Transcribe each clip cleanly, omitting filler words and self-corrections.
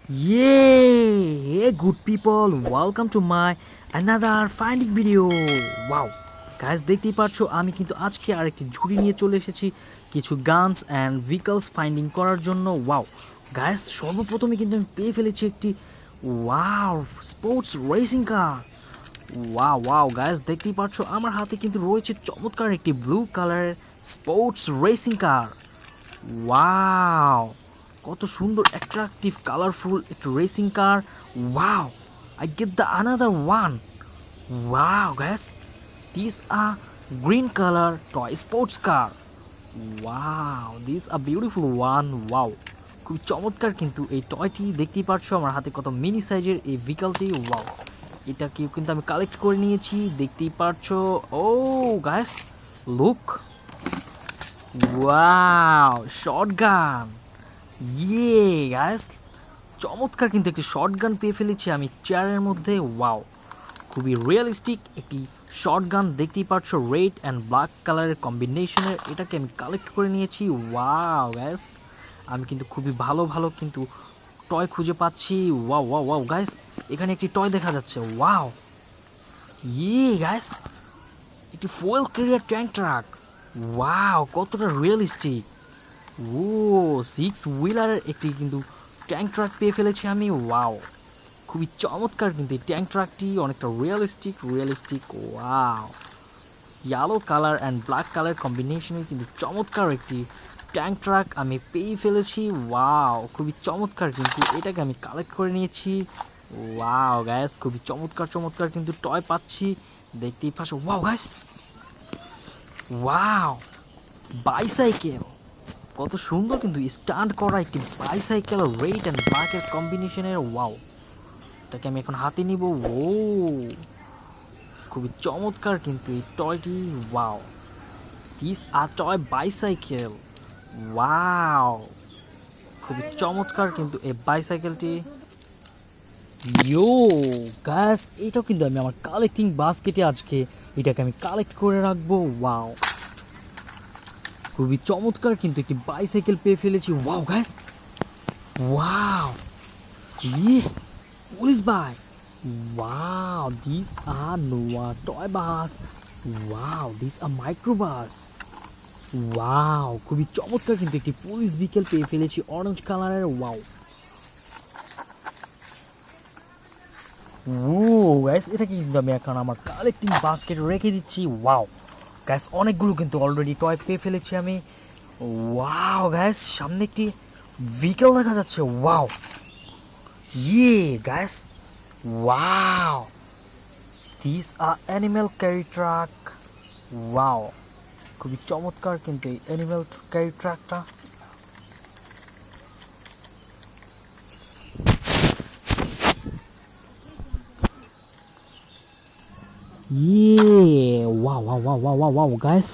Yay! Hey good people, welcome to my another finding video. Wow! Guys দেখতেই পাচ্ছো আমি কিন্তু আজকে আরেকটি ঝুড়ি নিয়ে চলে এসেছি কিছু গানস অ্যান্ড ভেহিকলস ফাইন্ডিং করার জন্য। ওয়াও গাইস, সর্বপ্রথমে কিন্তু আমি পেয়ে ফেলেছি একটি wow sports racing car. Wow wow guys, দেখতেই পাচ্ছো আমার হাতে কিন্তু রয়েছে চমৎকার একটি ব্লু কালারের স্পোর্টস রেসিং কার। ওয়াও, কত সুন্দর অ্যাট্রাকটিভ কালারফুল একটা racing car. Wow, I get the another one. Wow guys, this a green colour toy sports car. Wow, this a beautiful one. Wow, খুব চমৎকার কিন্তু এই টয়টি। দেখতেই পাচ্ছ আমার হাতে কত মিনি সাইজের এই ভেহিকলটি। ওয়াও, এটাকেও কিন্তু আমি কালেক্ট করে নিয়েছি, দেখতেই পাচ্ছ। ও গাইস, লুক, ওয়াও, শটগান। ইয়ে গাইস, চমৎকার কিন্তু একটি শটগান পেয়ে ফেলেছি আমি চেয়ারের মধ্যে। ওয়াও, খুবই রিয়েলিস্টিক একটি শটগান। দেখতেই পাচ্ছ রেড অ্যান্ড ব্ল্যাক কালারের কম্বিনেশনের, এটাকে আমি কালেক্ট করে নিয়েছি। ওয়াও গাইস, আমি কিন্তু খুবই ভালো ভালো কিন্তু টয় খুঁজে পাচ্ছি। ওয়াও ওয়াও ওয়াও গাইস, এখানে একটি টয় দেখা যাচ্ছে। ওয়াও, ইয়ে গাইস, একটি fuel career tank truck. Wow, কতটা রিয়েলিস্টিক। ও, 6 হুইলারের একটি কিন্তু ট্যাঙ্ক ট্রাক পেয়ে ফেলেছি আমি। ওয়াও, খুবই চমৎকার কিন্তু এই ট্যাঙ্ক ট্রাকটি, অনেকটা realistic. Wow, yellow colour and black colour কম্বিনেশনে কিন্তু চমৎকার একটি ট্যাঙ্ক ট্রাক আমি পেয়ে ফেলেছি। ওয়াও, খুবই চমৎকার কিন্তু এটাকে আমি কালেক্ট করে নিয়েছি। ওয়াও গ্যাস, খুবই চমৎকার কিন্তু টয় পাচ্ছি, দেখতেই পাচ্ছ। ওয়াও গ্যাস, ওয়াও, বাইসাইকেল, কত সুন্দর কিন্তু স্ট্যান্ড করা একটি বাইসাইকেল রেড অ্যান্ড ব্ল্যাকের কম্বিনেশনের। ওয়াও, এটাকে আমি এখন হাতে নিব। ও, খুবই চমৎকার কিন্তু এই টয়টি। Wow, this are toy bicycle. Wow, খুবই চমৎকার কিন্তু এই বাইসাইকেলটি। ইয়ো গাইস, এটাও কিন্তু আমি আমার কালেক্টিং বাস্কেটে আজকে এটাকে আমি কালেক্ট করে রাখবো। ওয়াও, খুবই চমৎকার কিন্তু একটি বাইসাইকেল পেয়ে ফেলেছি। Wow guys, wow, yeah, police bike. Wow, this are Noah toy bus. Wow, this are micro bus. Wow, খুবই চমৎকার কিন্তু একটি পুলিশ ভেহিকেল পেয়ে ফেলেছি অরেঞ্জ কালারের। ওয়াও, ও গ্যাস, এটা কিন্তু আমি এখন আমার কালেক্টিং বাস্কেট রেখে দিচ্ছি। ওয়াও গ্যাস, অনেকগুলো কিন্তু অলরেডি টয় পেয়ে ফেলেছি আমি। ওয়াও গ্যাস, সামনে একটি ভেহিকেল দেখা যাচ্ছে। Wow, yeah gas, wow, this are animal carry truck. Wow, খুবই চমৎকার কিন্তু এই অ্যানিম্যাল ক্যারি ট্রাকটা। Yeah, wow wow wow wow wow wow guys,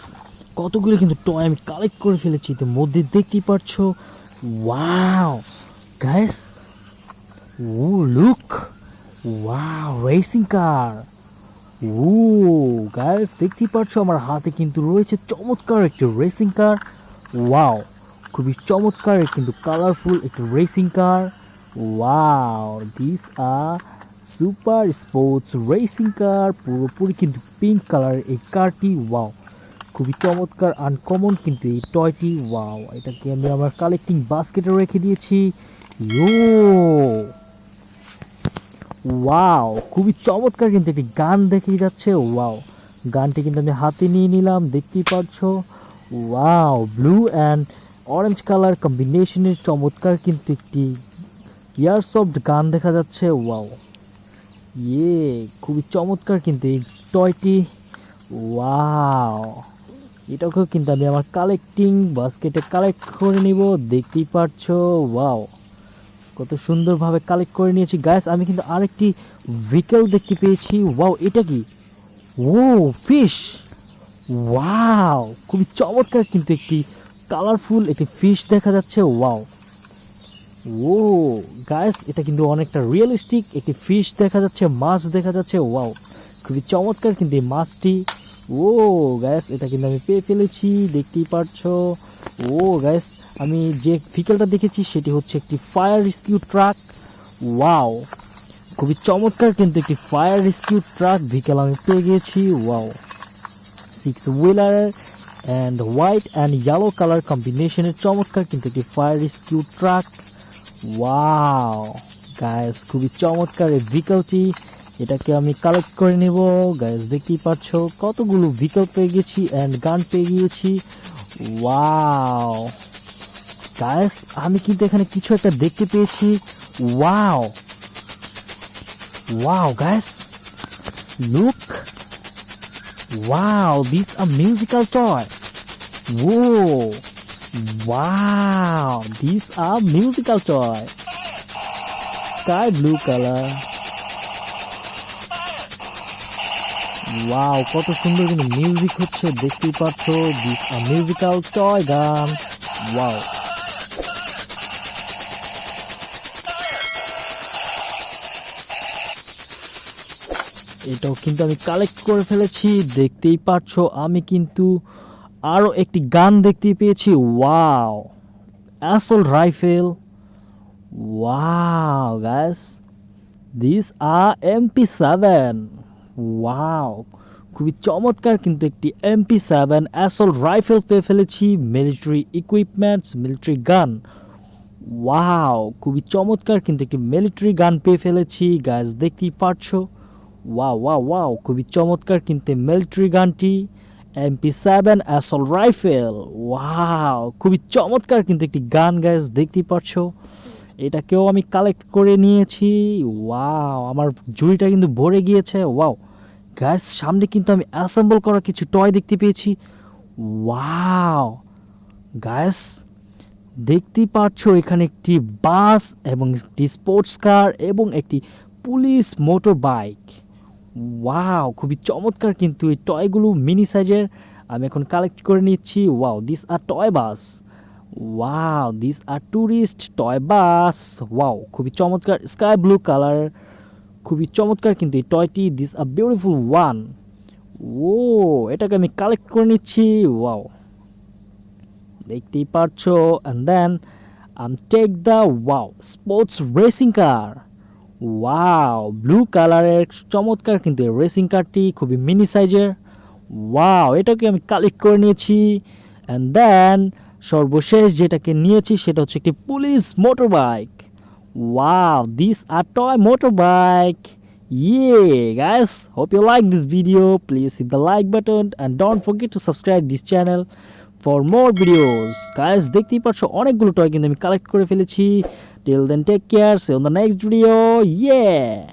কতগুলো কিন্তু টয় আমি কালেক্ট করে ফেলেছি তো মধ্যে, দেখতেই পাচ্ছো। ওয়াও গাইস, ও লুক, ওয়াও, রেসিং কার। ও গাইস, দেখতেই পাচ্ছো আমার হাতে কিন্তু রয়েছে চমৎকার একটি রেসিং কার। ওয়াও, খুবই চমৎকার কিন্তু কালারফুল একটি racing car. Wow, this are super sports racing car, পুরোপুরি কিন্তু পিঙ্ক কালার এই কারটি। ওয়াও, খুবই চমৎকার আনকমন কিন্তু এই টয়টি। ওয়াও, এটাকে আমি আমার কালেক্টিং বাস্কেটে রেখে দিয়েছি। ইয়ো, ওয়াও, খুবই চমৎকার কিন্তু একটি গান দেখে যাচ্ছে। ওয়াও, গানটি কিন্তু আমি হাতে নিয়ে নিলাম, দেখতেই পাচ্ছো। Wow, blue and orange colour কম্বিনেশনের চমৎকার কিন্তু একটি এয়ারসফট গান দেখা যাচ্ছে। ওয়াও, ইয়ে, খুবই চমৎকার কিন্তু এই টয়টি। ওয়াও, এটাকেও কিন্তু আমি আমার কালেক্টিং বাস্কেটে কালেক্ট করে নিব, দেখতেই পাচ্ছো। ওয়াও, কত সুন্দরভাবে কালেক্ট করে নিয়েছি গাইস। আমি কিন্তু আরেকটি ভেহিকেল দেখতে পেয়েছি। ওয়াও, এটা কি? ও, ফিশ। ওয়াও, খুবই চমৎকার কিন্তু একটি কালারফুল একটি ফিশ দেখা যাচ্ছে। ওয়াও, ও গাইস, এটা কিন্তু অনেকটা রিয়েলিস্টিক একটি ফিশ দেখা যাচ্ছে, মাছ দেখা যাচ্ছে। ওয়াও, খুবই চমৎকার কিন্তু এই মাছটি। ও গাইস, এটা কিন্তু আমি পেয়ে ফেলেছি, দেখতেই পাচ্ছো। ও গাইস, আমি যে ভেহিকেলটা দেখেছি সেটি হচ্ছে একটি ফায়ার রেস্কিউ ট্রাক। ওয়াও, খুবই চমৎকার কিন্তু একটি ফায়ার রেস্কিউ ট্রাক ভেহিকেল আমি পেয়ে গিয়েছি। Wow, 6 wheeler and white and yellow colour কম্বিনেশনের চমৎকার কিন্তু একটি fire rescue truck. Wow guys, খুবই চমৎকার এই ভেহিকেলটি। এটাকে আমি কালেক্ট করে নেব। গাইস দেখতেই পাচ্ছ কতগুলো ভেহিকেল পেয়ে গেছি অ্যান্ড গান পেয়ে গিয়েছি। ওয়াও গাইস, আমি কিন্তু এখানে কিছু একটা দেখতে পেয়েছি। Wow wow guys, look. Wow, this a musical toy. Whoa! Wow! These are musical toy. Sky blue color. Wow! কত সুন্দর কিন্তু মিউজিক হচ্ছে, দেখতেই পাচ্ছ। These are musical toy gun. Wow! এটাও কিন্তু আমি কালেক্ট করে ফেলেছি, দেখতেই পাচ্ছ। আমি কিন্তু আরো একটি গান দেখতে পেয়েছি। Wow, assault rifle. Wow guys, this are MP7। Wow, খুবই চমৎকার কিন্তু একটি MP7 অ্যাসল্ট রাইফেল পেয়ে ফেলেছি। Military equipments, military gun. Wow, খুবই চমৎকার কিন্তু একটি মিলিটারি গান পেয়ে ফেলেছি। গাইস দেখতেই পাচ্ছ। ওয়াও ওয়াও ওয়াও, খুবই চমৎকার কিন্তু মিলিটারি গানটি, MP7 অ্যাসল্ট রাইফেল। ওয়াও, খুবই চমৎকার কিন্তু একটি গান। গাইস দেখতেই পাচ্ছ, এটাকেও আমি কালেক্ট করে নিয়েছি। ওয়াও, আমার ঝুড়িটা কিন্তু ভরে গিয়েছে। ওয়াও গাইস, সামনে কিন্তু আমি অ্যাসেম্বল করা কিছু টয় দেখতে পেয়েছি। ওয়াও গাইস, দেখতেই পাচ্ছ এখানে একটি বাস এবং একটি স্পোর্টস কার এবং একটি পুলিশ মোটর বাইক। ওয়াও, খুবই চমৎকার কিন্তু এই টয়গুলো মিনি সাইজের। আমি এখন কালেক্ট করে নিচ্ছি। Wow, this are toy bus. Wow, this are tourist toy bus. Wow, খুবই চমৎকার, স্কাই ব্লু কালার। খুবই চমৎকার কিন্তু এই টয়টি। This are beautiful one. ও, এটাকে আমি কালেক্ট করে নিচ্ছি। ওয়াও, দেখতেই পাচ্ছ। And then take the wow sports racing car. Wow, blue কালারের চমৎকার কিন্তু রেসিং কারটি, খুবই মিনি সাইজের। ওয়াও, এটাকে আমি কালেক্ট করে নিয়েছি। অ্যান্ড দেন সর্বশেষ যেটাকে নিয়েছি সেটা হচ্ছে একটি police motor bike. Wow, this are toy motor bike. Yeah guys, hope you like this video. Please hit the like button and don't forget to subscribe this channel for more videos. Guys দেখতেই পাচ্ছ অনেকগুলো toy কিন্তু আমি collect করে ফেলেছি। Till then take care, see you on the next video. Yeah.